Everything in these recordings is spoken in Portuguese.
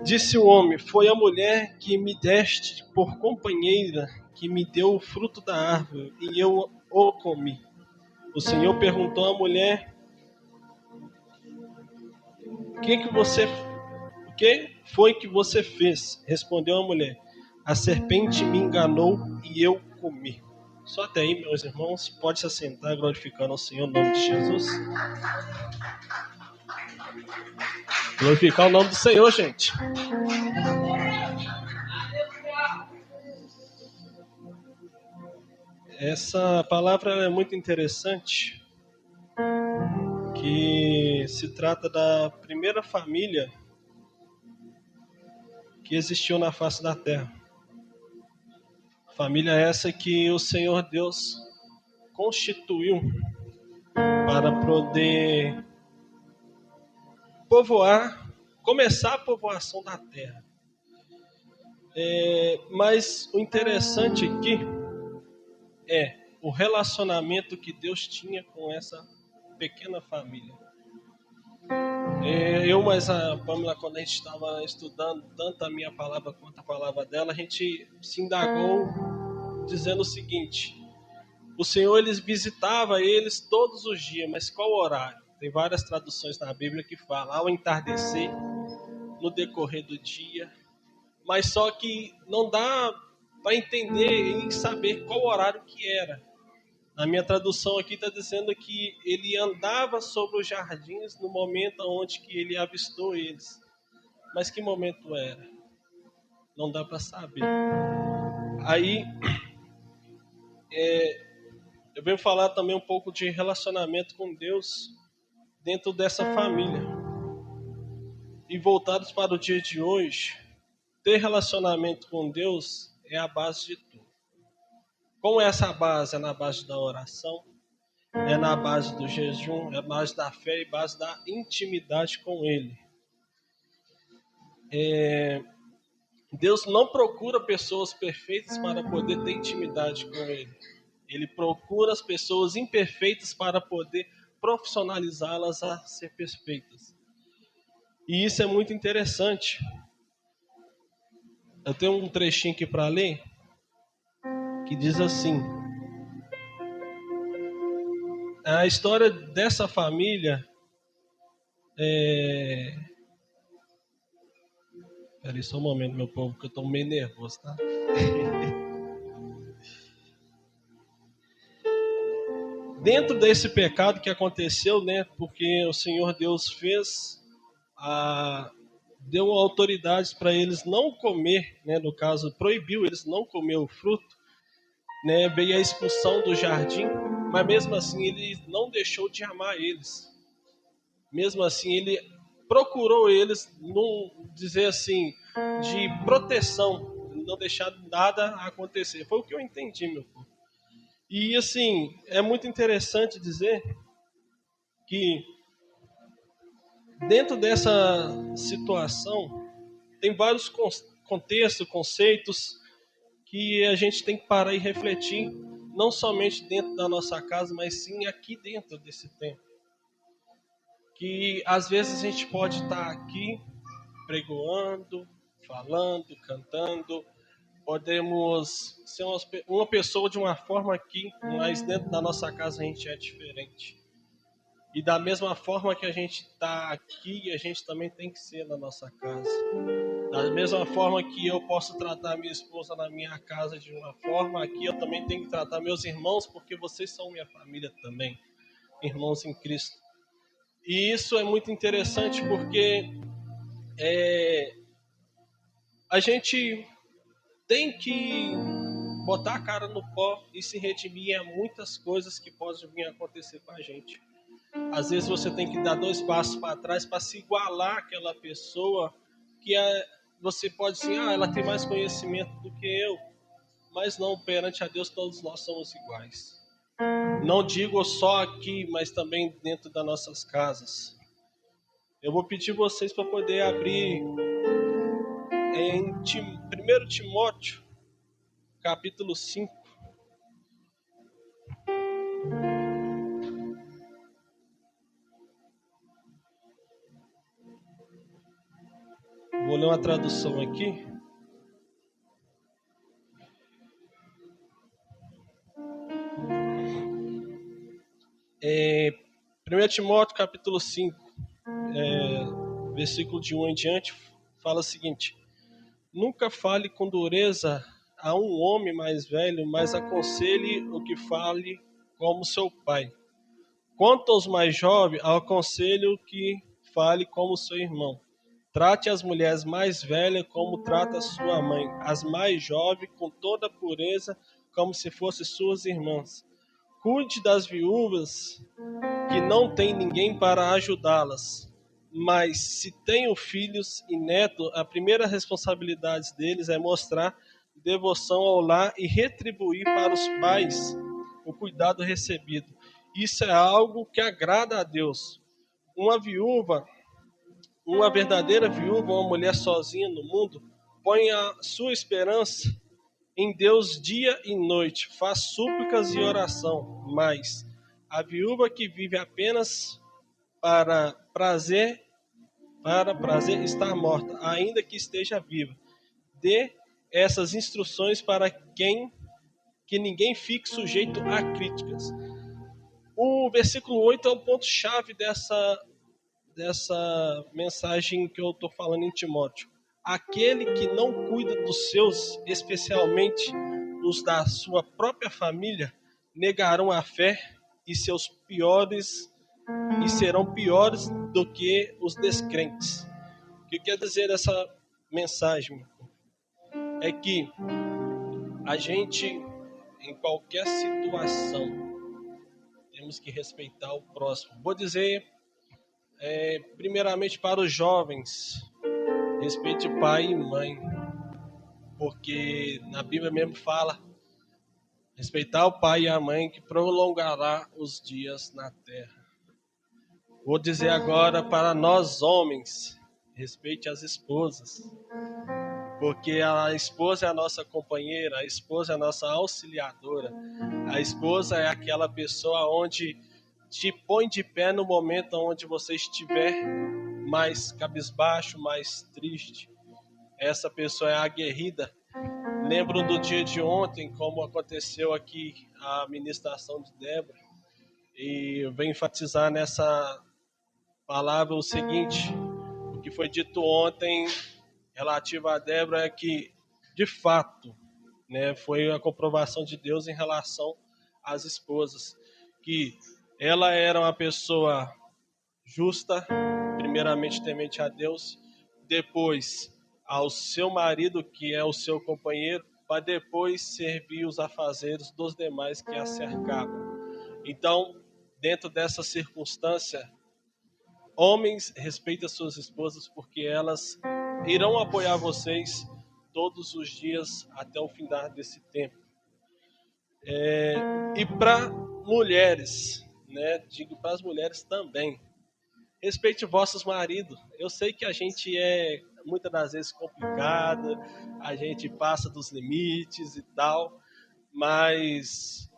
Disse o homem: foi a mulher que me deste por companheira que me deu o fruto da árvore e eu o comi. O Senhor perguntou à mulher: o que foi que você fez? Respondeu a mulher: a serpente me enganou e eu comi. Só até aí, meus irmãos, pode se assentar glorificando ao Senhor em nome de Jesus. Glorificar o nome do Senhor, gente. Essa palavra é muito interessante, que se trata da primeira família que existiu na face da terra. Família essa que o Senhor Deus constituiu para poder povoar, começar a povoação da terra. Mas o interessante aqui é o relacionamento que Deus tinha com essa pequena família. Mas a Pamela, quando a gente estava estudando tanto a minha palavra quanto a palavra dela, a gente se indagou dizendo o seguinte: o Senhor visitava eles todos os dias, mas qual horário? Tem várias traduções na Bíblia que falam ao entardecer, no decorrer do dia, mas só que não dá para entender e saber qual horário que era. Na minha tradução aqui está dizendo que ele andava sobre os jardins no momento onde que ele avistou eles. Mas que momento era? Não dá para saber. Aí eu venho falar também um pouco de relacionamento com Deus dentro dessa família. E voltados para o dia de hoje, ter relacionamento com Deus é a base de tudo. Como é essa base? É na base da oração, é na base do jejum, é na base da fé e base da intimidade com Ele. Deus não procura pessoas perfeitas para poder ter intimidade com Ele. Ele procura as pessoas imperfeitas para poder profissionalizá-las a ser perfeitas. E isso é muito interessante. Eu tenho um trechinho aqui para ler que diz assim: a história dessa família Peraí só um momento, meu povo, que eu estou meio nervoso, tá? Dentro desse pecado que aconteceu, né? Porque o Senhor Deus deu autoridades para eles não comer, né? No caso, proibiu eles não comer o fruto, né? Veio a expulsão do jardim, mas mesmo assim ele não deixou de amar eles. Mesmo assim ele procurou eles, não dizer assim, de proteção, não deixar nada acontecer. Foi o que eu entendi, meu povo. E assim, é muito interessante dizer que dentro dessa situação tem vários contextos, conceitos que a gente tem que parar e refletir, não somente dentro da nossa casa, mas sim aqui dentro desse templo. Que às vezes a gente pode estar aqui pregoando, falando, cantando, podemos ser uma pessoa de uma forma aqui, mas dentro da nossa casa a gente é diferente. E da mesma forma que a gente está aqui, a gente também tem que ser na nossa casa. Da mesma forma que eu posso tratar minha esposa na minha casa de uma forma, aqui eu também tenho que tratar meus irmãos, porque vocês são minha família também, irmãos em Cristo. E isso é muito interessante porque a gente tem que botar a cara no pó e se redimir a muitas coisas que podem vir a acontecer com a gente. Às vezes você tem que dar 2 passos para trás para se igualar àquela pessoa que você pode dizer, ela tem mais conhecimento do que eu. Mas não, perante a Deus todos nós somos iguais. Não digo só aqui, mas também dentro das nossas casas. Eu vou pedir vocês para poder abrir em 1 Timóteo, capítulo 5. Vou ler uma tradução aqui. 1 Timóteo capítulo 5, versículo de 1 em diante, fala o seguinte: nunca fale com dureza a um homem mais velho, mas aconselhe o que fale como seu pai. Quanto aos mais jovens, aconselho que fale como seu irmão. Trate as mulheres mais velhas como trata sua mãe, as mais jovens com toda pureza, como se fossem suas irmãs. Cuide das viúvas que não têm ninguém para ajudá-las, mas se tenho filhos e netos, a primeira responsabilidade deles é mostrar devoção ao lar e retribuir para os pais o cuidado recebido. Isso é algo que agrada a Deus. Uma viúva, uma verdadeira viúva, uma mulher sozinha no mundo, põe a sua esperança em Deus dia e noite, faz súplicas e oração, mas a viúva que vive apenas para prazer estar morta, ainda que esteja viva. Dê essas instruções para que ninguém fique sujeito a críticas. O versículo 8 é um ponto-chave dessa mensagem que eu estou falando em Timóteo. Aquele que não cuida dos seus, especialmente os da sua própria família, negarão a fé e serão piores do que os descrentes. O que quer dizer essa mensagem? É que a gente, em qualquer situação, temos que respeitar o próximo. Vou dizer, primeiramente para os jovens, respeite pai e mãe, porque na Bíblia mesmo fala, respeitar o pai e a mãe que prolongará os dias na terra. Vou dizer agora para nós homens, respeite as esposas, porque a esposa é a nossa companheira, a esposa é a nossa auxiliadora, a esposa é aquela pessoa onde te põe de pé no momento onde você estiver mais cabisbaixo, mais triste. Essa pessoa é aguerrida. Lembro do dia de ontem, como aconteceu aqui a ministração de Débora, e eu venho enfatizar nessa palavra o seguinte: o que foi dito ontem relativo a Débora é que, de fato, né, foi a comprovação de Deus em relação às esposas, que ela era uma pessoa justa, primeiramente temente a Deus, depois ao seu marido, que é o seu companheiro, para depois servir os afazeres dos demais que a cercavam. Então, dentro dessa circunstância, homens, respeitem suas esposas, porque elas irão apoiar vocês todos os dias até o fim desse tempo. E para mulheres, né, digo para as mulheres também, respeite vossos maridos. Eu sei que a gente é muitas das vezes complicado, a gente passa dos limites e tal, mas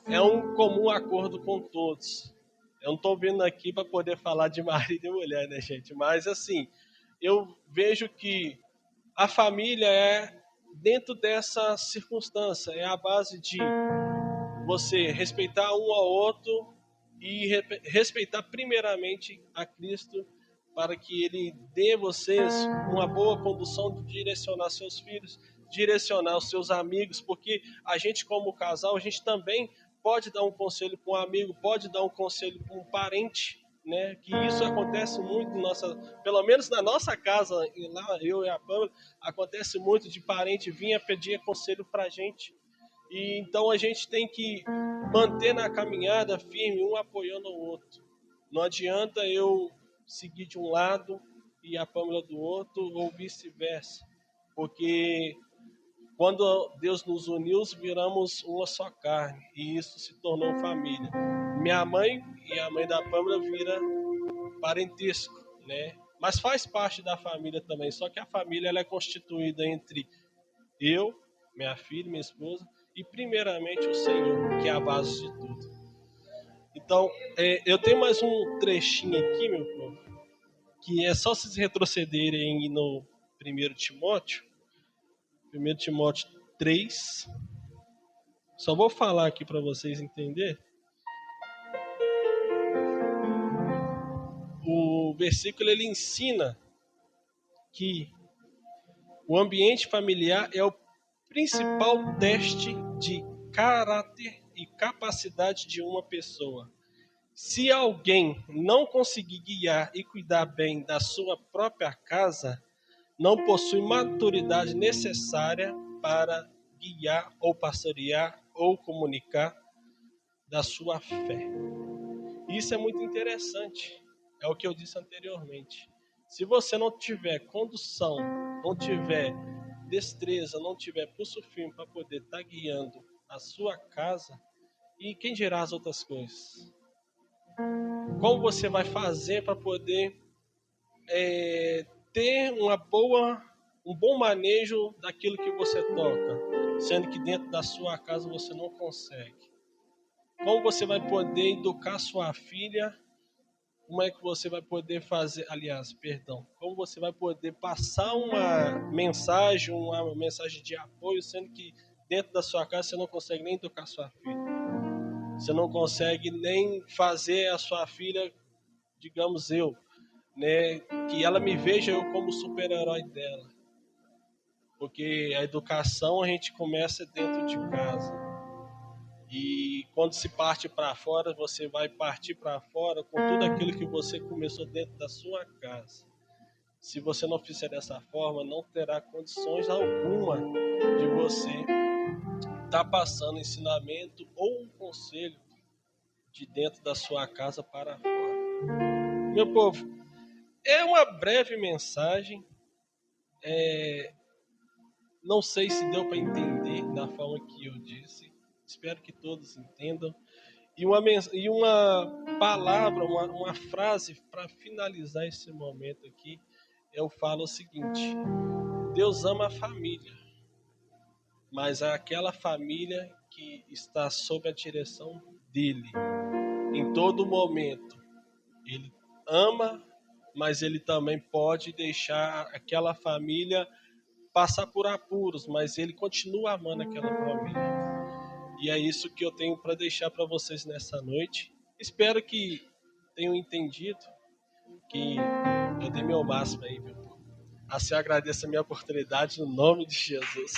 é um comum acordo com todos. Eu não estou vindo aqui para poder falar de marido e mulher, né, gente? Mas, assim, eu vejo que a família é, dentro dessa circunstância, é a base de você respeitar um ao outro e respeitar primeiramente a Cristo, para que Ele dê a vocês uma boa condução de direcionar seus filhos, direcionar os seus amigos, porque a gente como casal, a gente também pode dar um conselho para um amigo, pode dar um conselho para um parente, né? Que isso acontece muito, pelo menos na nossa casa, lá eu e a Pamela, acontece muito de parente vir a pedir conselho para a gente. E então a gente tem que manter na caminhada firme, um apoiando o outro. Não adianta eu seguir de um lado e a Pâmela do outro, ou vice-versa. Porque quando Deus nos uniu, viramos uma só carne. E isso se tornou família. Minha mãe e a mãe da Pâmela vira parentesco, né? Mas faz parte da família também. Só que a família ela é constituída entre eu, minha filha, minha esposa, e primeiramente o Senhor, que é a base de tudo. Então, eu tenho mais um trechinho aqui, meu povo, que é só vocês retrocederem no 1 Timóteo, 1 Timóteo 3. Só vou falar aqui para vocês entenderem. O versículo ele ensina que o ambiente familiar é o principal teste de caráter e capacidade de uma pessoa. Se alguém não conseguir guiar e cuidar bem da sua própria casa, não possui maturidade necessária para guiar ou pastorear ou comunicar da sua fé. Isso é muito interessante. É o que eu disse anteriormente. Se você não tiver condução, não tiver destreza, não tiver pulso firme para poder estar guiando a sua casa, e quem dirá as outras coisas? Como você vai fazer para poder ter um bom manejo daquilo que você toca, sendo que dentro da sua casa você não consegue? Como você vai poder educar sua filha? Como é que você vai poder fazer, como você vai poder passar uma mensagem de apoio, sendo que dentro da sua casa você não consegue nem educar sua filha? Você não consegue nem fazer a sua filha, digamos né, que ela me veja eu como super-herói dela. Porque a educação a gente começa dentro de casa. E quando se parte para fora, você vai partir para fora com tudo aquilo que você começou dentro da sua casa. Se você não fizer dessa forma, não terá condições alguma de você estar passando ensinamento ou um conselho de dentro da sua casa para fora. Meu povo, é uma breve mensagem. Não sei se deu para entender da forma que eu disse. Espero que todos entendam. E uma palavra, uma frase para finalizar esse momento aqui, eu falo o seguinte: Deus ama a família, mas é aquela família que está sob a direção dele. Em todo momento, ele ama, mas ele também pode deixar aquela família passar por apuros, mas ele continua amando aquela família. E é isso que eu tenho para deixar para vocês nessa noite. Espero que tenham entendido que eu dei meu máximo aí, meu povo. Assim eu agradeço a minha oportunidade no nome de Jesus.